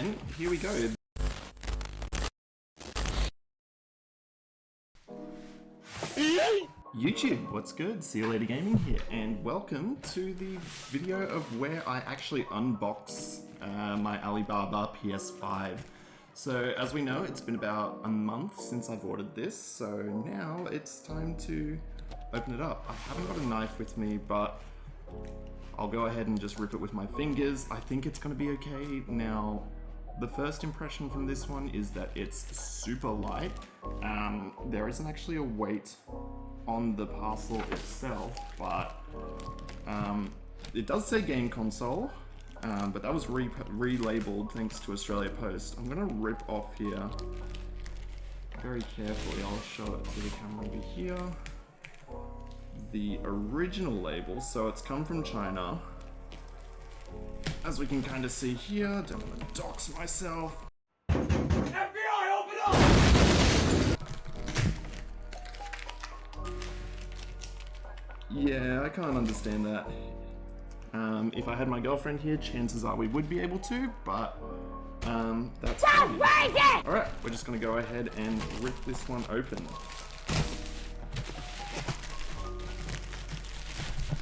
And here we go. YouTube, what's good? XhiaGaming here, and welcome to the video of where I actually unbox my Alibaba PS5. So, as we know, it's been about a month since I've ordered this, so now it's time to open it up. I haven't got a knife with me, but I'll go ahead and just rip it with my fingers. I think it's gonna be okay. Now, the first impression from this one is that it's super light. There isn't actually a weight on the parcel itself, but it does say game console, but that was relabeled thanks to Australia Post. I'm gonna rip off here very carefully. I'll show it to the camera over here. The original label, so it's come from China. As we can kind of see here, don't want to dox myself. FBI, open up! Yeah, I can't understand that. If I had my girlfriend here, chances are we would be able to, but that's crazy. Alright, we're just gonna go ahead and rip this one open.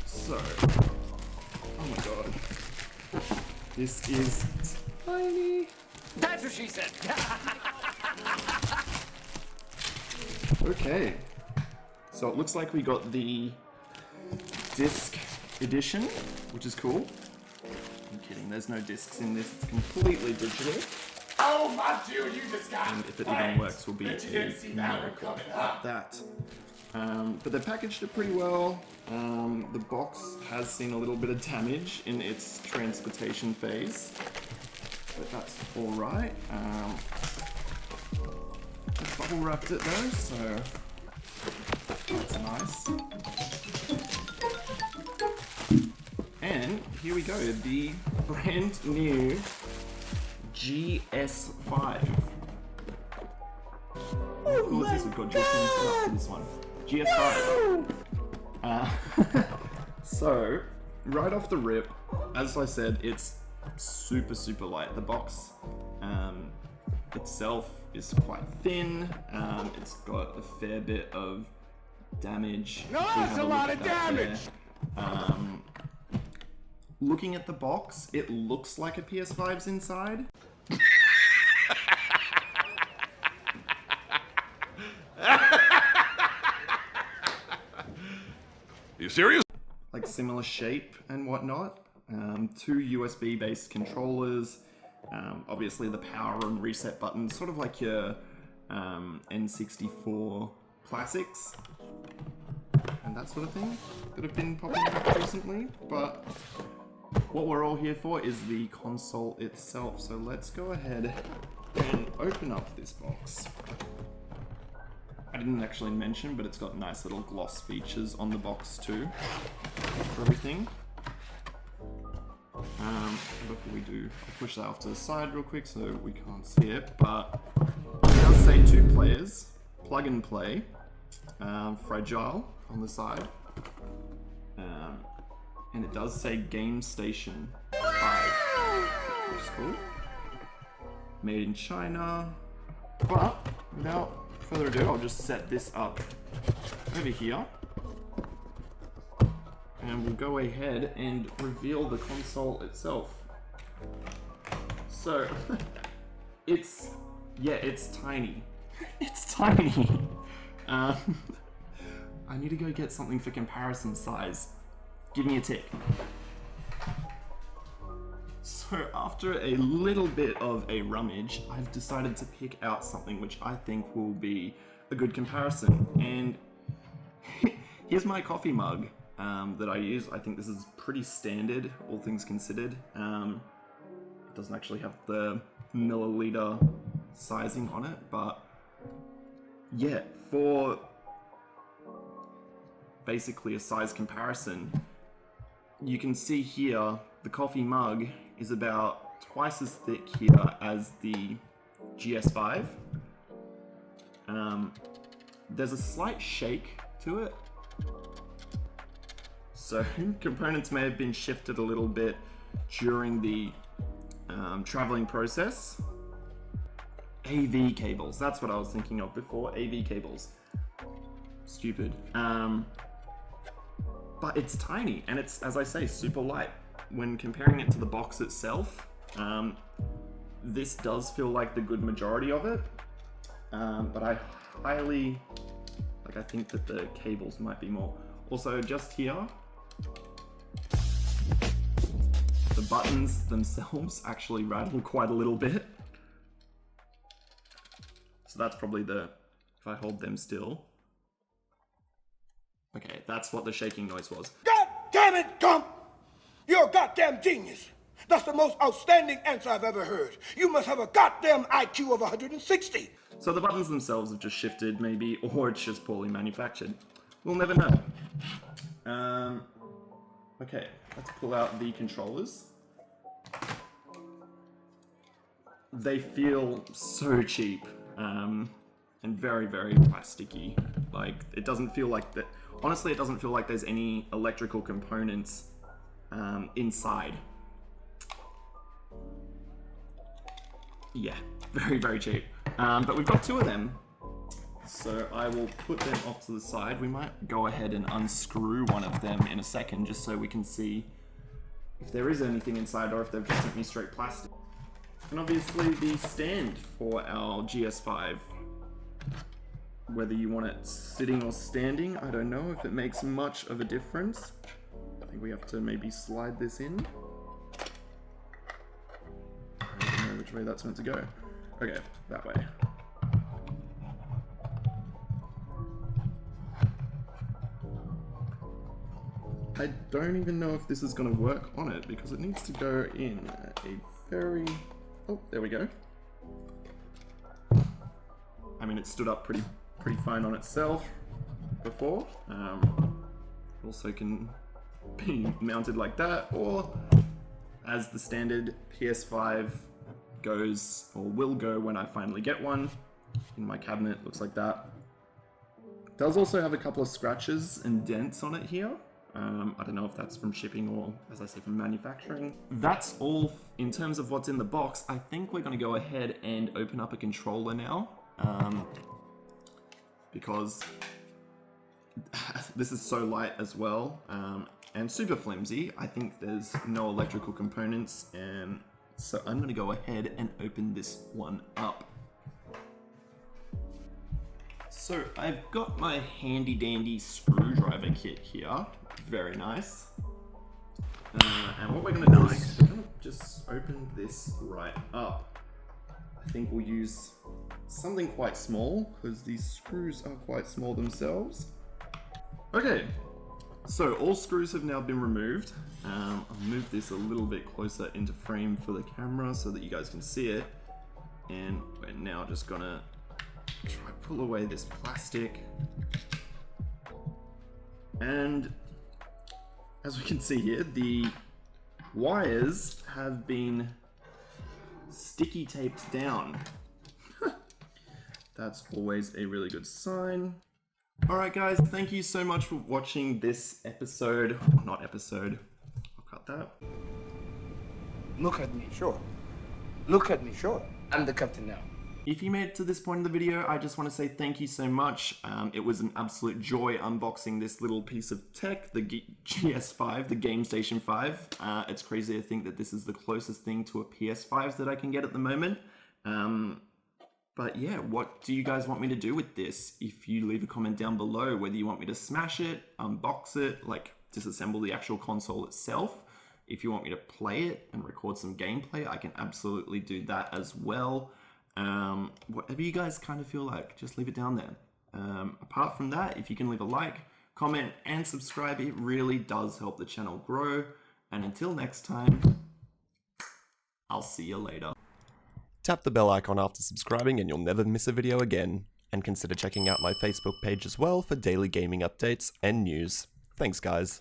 So, oh my god. This is tiny. That's what she said. Okay. So it looks like we got the disc edition, which is cool. I'm kidding, there's no discs in this, it's completely digital. Oh my dude, you just got And if it even works, will be a miracle at that. But they packaged it pretty well. The box has seen a little bit of damage in its transportation phase, but that's alright. I bubble wrapped it though, so that's nice. And here we go, the brand new GS5. Of course, this we've got Justin set up for this one. GS5. So, right off the rip, as I said, it's super light. The box itself is quite thin. It's got a fair bit of damage. No, that's a lot of damage! Looking at the box, it looks like a PS5's inside. You serious? Like similar shape and whatnot. 2 USB based controllers. Obviously the power and reset buttons, sort of like your N64 classics and that sort of thing that have been popping up recently. But what we're all here for is the console itself. So let's go ahead and open up this box. I didn't actually mention, but it's got nice little gloss features on the box too for everything. Before we do, I'll push that off to the side real quick so we can't see it, but it does say 2 players, plug and play, fragile on the side, and it does say Game Station 5, which is cool. Made in China, but without further ado, I'll just set this up over here. And we'll go ahead and reveal the console itself. So, it's tiny. It's tiny. I need to go get something for comparison size. Give me a tick. So after a little bit of a rummage, I've decided to pick out something which I think will be a good comparison. And here's my coffee mug that I use. I think this is pretty standard, all things considered. It doesn't actually have the milliliter sizing on it, but yeah, for basically a size comparison, you can see here the coffee mug is about twice as thick here as the GS5. There's a slight shake to it, so components may have been shifted a little bit during the traveling process. AV cables, that's what I was thinking of before, AV cables. Stupid. But it's tiny, and it's, as I say, super light. When comparing it to the box itself, this does feel like the good majority of it. But I highly, I think that the cables might be more. Also, just here, the buttons themselves actually rattle quite a little bit. So that's probably if I hold them still. Okay, that's what the shaking noise was. God damn it, Gump! You're a goddamn genius. That's the most outstanding answer I've ever heard. You must have a goddamn IQ of 160. So the buttons themselves have just shifted, maybe, or it's just poorly manufactured. We'll never know. Okay, let's pull out the controllers. They feel so cheap, and very, very plasticky. Like, it doesn't feel like that. Honestly, it doesn't feel like there's any electrical components inside. Yeah, very, very cheap. But we've got two of them, so I will put them off to the side. We might go ahead and unscrew one of them in a second, just so we can see if there is anything inside or if they've just sent me straight plastic. And obviously the stand for our GS5. Whether you want it sitting or standing, I don't know if it makes much of a difference. I think we have to maybe slide this in. I don't know which way that's meant to go. Okay, that way. I don't even know if this is going to work on it because it needs to go in a very... Oh, there we go. I mean, it stood up pretty fine on itself before. Also can be mounted like that, or as the standard PS5 goes, or will go when I finally get one. In my cabinet, looks like that. It does also have a couple of scratches and dents on it here. I don't know if that's from shipping or, as I say, from manufacturing. That's all in terms of what's in the box. I think we're going to go ahead and open up a controller now. Because this is so light as well, and super flimsy. I think there's no electrical components, and so I'm going to go ahead and open this one up. So I've got my handy dandy screwdriver kit here. Very nice. And what we're going to do is we're going to just open this right up. I think we'll use something quite small because these screws are quite small themselves. Okay, so all screws have now been removed. I'll move this a little bit closer into frame for the camera so that you guys can see it. And we're now just gonna try pull away this plastic. And as we can see here, the wires have been sticky taped down. That's always a really good sign. Alright guys, thank you so much for watching this episode. Not episode, I'll cut that. Look at me, sure. Look at me, sure. I'm the captain now. If you made it to this point in the video, I just want to say thank you so much. It was an absolute joy unboxing this little piece of tech, the GS5, the Game Station 5. It's crazy to think that this is the closest thing to a PS5 that I can get at the moment. But yeah, what do you guys want me to do with this? If you leave a comment down below, whether you want me to smash it, unbox it, like disassemble the actual console itself. If you want me to play it and record some gameplay, I can absolutely do that as well. Whatever you guys kind of feel like, just leave it down there. Apart from that, if you can leave a like, comment, and subscribe, it really does help the channel grow. And until next time, I'll see you later. Tap the bell icon after subscribing and you'll never miss a video again. And consider checking out my Facebook page as well for daily gaming updates and news. Thanks guys.